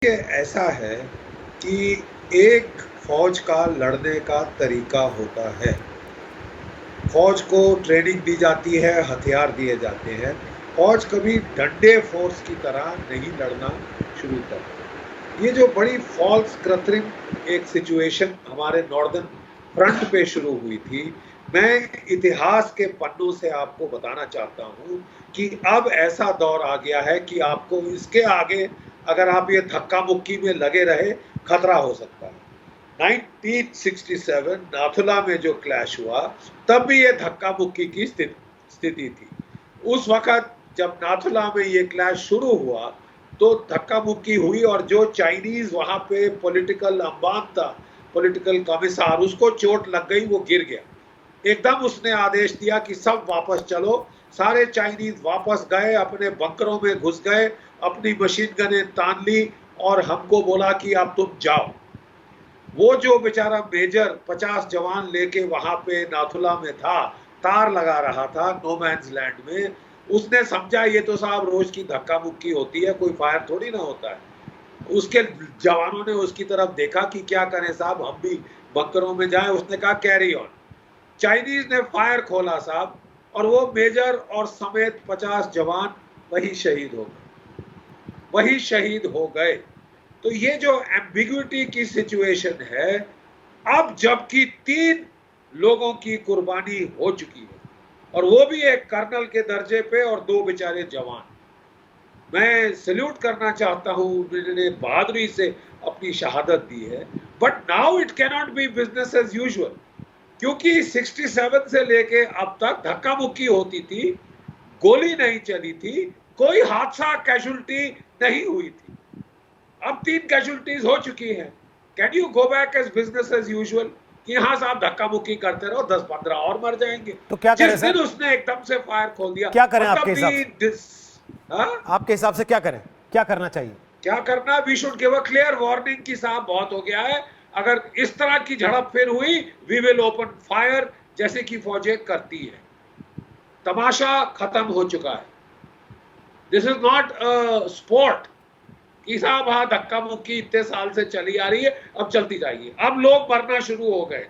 ये ऐसा है कि एक फौज का लड़ने का तरीका होता है। फौज को ट्रेनिंग दी जाती है, हथियार दिए जाते हैं। फौज कभी डंडे फोर्स की तरह नहीं लड़ना शुरू करती। ये जो बड़ी फॉल्स कृत्रिम एक सिचुएशन हमारे नॉर्दर्न फ्रंट पे शुरू हुई थी, मैं इतिहास के पन्नों से आपको बताना चाहता हूँ कि अब ऐसा दौर आ गया है कि आपको इसके आगे अगर आप ये धक्का-मुक्की में लगे रहे, खतरा हो सकता है। 1967 नाथुला में जो क्लैश हुआ, तब भी ये धक्का-मुक्की की स्थिति थी। उस वक़्त जब नाथुला में ये क्लैश शुरू हुआ, तो धक्का-मुक्की हुई और जो चाइनीज़ वहाँ पे पॉलिटिकल अम्बान था, पॉलिटिकल कमिसार, उसको चोट लग गई, वो गिर गया। एकदम उसने आदेश दिया कि सब वापस चलो। सारे चाइनीज़ वापस गए, अपने बंकरों में घुस गए, अपनी मशीन गनें तान ली और हमको बोला कि अब तुम जाओ। वो जो बेचारा मेजर 50 जवान लेके वहां पे नाथुला में था, तार लगा रहा था नो मैन्स लैंड में, उसने समझा ये तो साहब रोज की धक्का मुक्की होती है, कोई फायर थोड़ी ना होता है। उसके जवानों ने उसकी तरफ देखा कि क्या करें साहब, हम भी बंकरों में जाएं। उसने कहा कैरी ऑन। चाइनीज ने फायर खोला साहब, और वो मेजर और समेत 50 जवान वही शहीद हो गए, वही शहीद हो गए। तो ये जो एम्बिग्युइटी की सिचुएशन है, अब जबकि 3 लोगों की कुर्बानी हो चुकी है, और वो भी एक कर्नल के दर्जे पे और 2 बेचारे जवान। मैं सैल्यूट करना चाहता हूं, उन्होंने बहादुरी से अपनी शहादत दी है। But now it can not be business as usual, क्योंकि 67 से लेके अब तक धक्का मुक्की होती थी, गोली नहीं चली थी, कोई हादसा कैजुअल्टी नहीं हुई थी। अब 3 कैजुअल्टीज हो चुकी हैं। Can you go back as business as usual कि हाँ साहब धक्का मुक्की करते रहो, 10-15 और मर जाएंगे? तो क्या करें जिस दिन उसने एकदम से फायर खोल दिया, क्या करें आपके हिसाब से? हाँ? आपके हिसाब से क्या करें, क्या करना चाहिए? क्या करना? We should give a clear warning कि साहब बहुत हो गया है। अगर इस तरह की झड़प फिर हुई, वी विल ओपन फायर, जैसे कि फौजें करती है। तमाशा खत्म हो चुका है। This is not a sport कि साहब हाँ धक्का मुक्की इतने साल से चली आ रही है, अब चलती जाएगी। अब लोग मरना शुरू हो गए।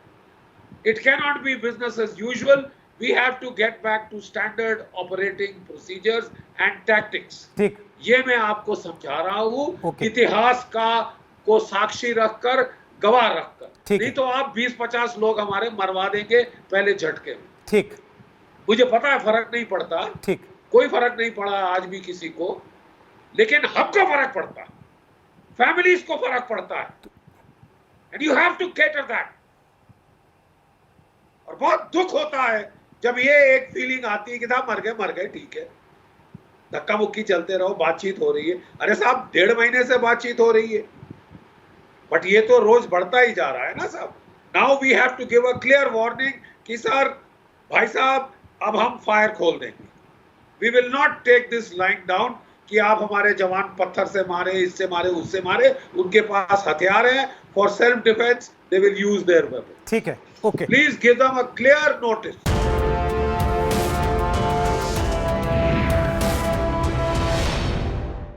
It can not be business as usual. We have to get back to standard operating procedures and tactics. ठीक, ये मैं आपको समझा रहा हूं, ओके। इतिहास का को साक्षी रखकर, गवाह रखकर। ठीक नहीं है। तो आप 20-50 लोग हमारे मरवा देंगे पहले झटके में। ठीक, मुझे पता है फर्क नहीं पड़ता, ठीक, कोई फर्क नहीं पड़ा आज भी किसी को, लेकिन हमको फर्क पड़ता है, फैमिलीज को फर्क पड़ता है, and you have to cater that. और बहुत दुख होता है जब ये एक फीलिंग आती है कि साहब मर गए ठीक है, धक्का मुक्की चलते रहो, बातचीत हो रही है। अरे साहब 1.5 महीने से बातचीत हो रही है, बट ये तो रोज बढ़ता ही जा रहा है ना साहब। Now we have to give a clear warning कि सर, भाई साहब, अब हम फायर खोल देंगे। We will not take this lying down कि आप हमारे जवान पत्थर से मारे, इससे मारे, उससे मारे। उनके पास हथियार हैं, for self defence they will use their weapon. ठीक है, okay. Please give them a clear notice.